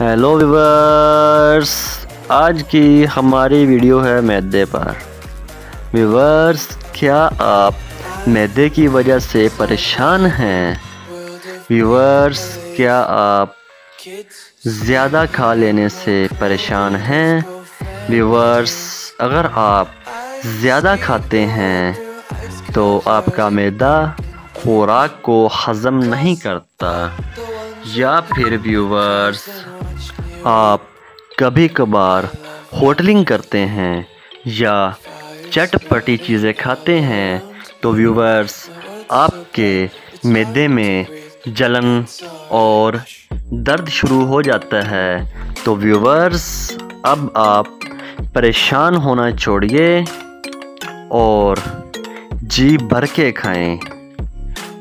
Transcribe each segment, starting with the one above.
Hello viewers, आज की हमारी वीडियो है मैदे पर। व्यूवर्स, क्या आप मैदे की वजह से परेशान हैं? व्यूवर्स, क्या आप ज़्यादा खा लेने से परेशान हैं? व्यूवर्स, अगर आप ज़्यादा खाते हैं तो आपका मैदा खुराक को हज़म नहीं करता, या फिर व्यूवर्स आप कभी कभार होटलिंग करते हैं या चटपटी चीज़ें खाते हैं तो व्यूवर्स आपके मैदे में जलन और दर्द शुरू हो जाता है। तो व्यूवर्स, अब आप परेशान होना छोड़िए और जी भर के खाएं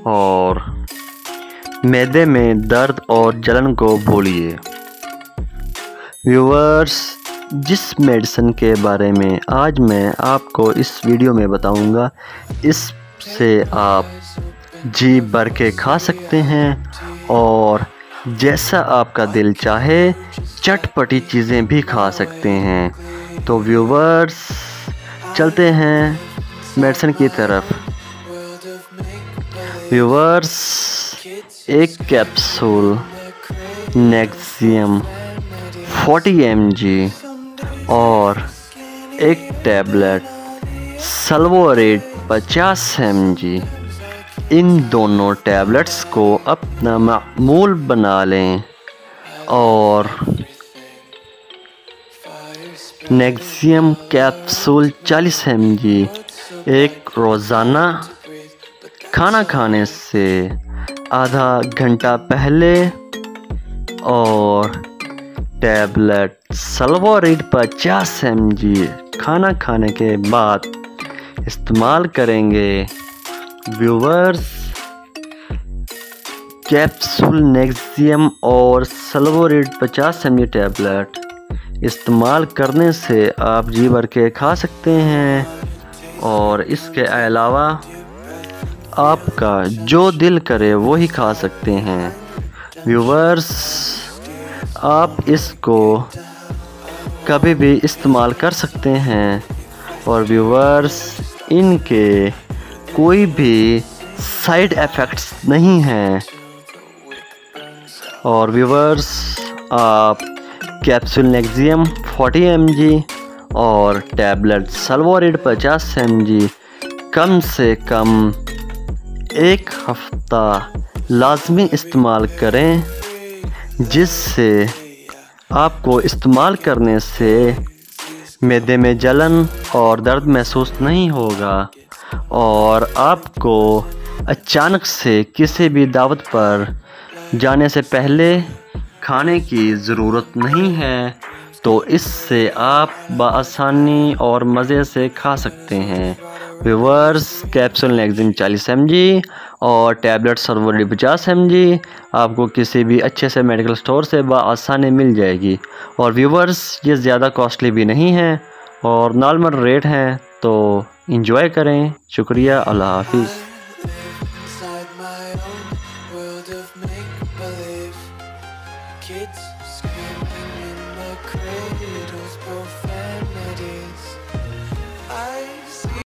और मैदे में दर्द और जलन को भूलिए। व्यूवर्स, जिस मेडिसिन के बारे में आज मैं आपको इस वीडियो में बताऊंगा, इससे आप जी भर के खा सकते हैं और जैसा आपका दिल चाहे चटपटी चीज़ें भी खा सकते हैं। तो व्यूवर्स, चलते हैं मेडिसिन की तरफ। व्यूवर्स, एक कैप्सूल नेक्सियम 40 mg और एक टैबलेट सल्वोरेट 50 mg, इन दोनों टैबलेट्स को अपना मामूल बना लें और नेक्सियम कैप्सूल 40 mg एक रोज़ाना खाना खाने से आधा घंटा पहले और टैबलेट सल्वोरेट 50 mg खाना खाने के बाद इस्तेमाल करेंगे। व्यूवर्स, कैप्सूल नेक्सियम और सल्वोरेट 50 mg टैबलेट इस्तेमाल करने से आप जी भर के खा सकते हैं और इसके अलावा आपका जो दिल करे वो ही खा सकते हैं। व्यूवर्स, आप इसको कभी भी इस्तेमाल कर सकते हैं और व्यूवर्स, इनके कोई भी साइड इफ़ेक्ट्स नहीं हैं। और व्यूवर्स, आप कैप्सूल नेक्सियम 40 mg और टैबलेट सल्वोरेट 50 mg कम से कम एक हफ्ता लाजमी इस्तेमाल करें, जिससे आपको इस्तेमाल करने से मैदे में जलन और दर्द महसूस नहीं होगा और आपको अचानक से किसी भी दावत पर जाने से पहले खाने की ज़रूरत नहीं है। तो इससे आप बआसानी और मज़े से खा सकते हैं। व्यूवर्स, कैप्सूल नेक्सियम 40 mg और टैबलेट सल्वोरेट 50 mg आपको किसी भी अच्छे से मेडिकल स्टोर से बआसानी मिल जाएगी। और व्यूवर्स, ये ज़्यादा कॉस्टली भी नहीं है और नॉर्मल रेट हैं, तो इंजॉय करें। शुक्रिया, अल्लाह हाफिज़।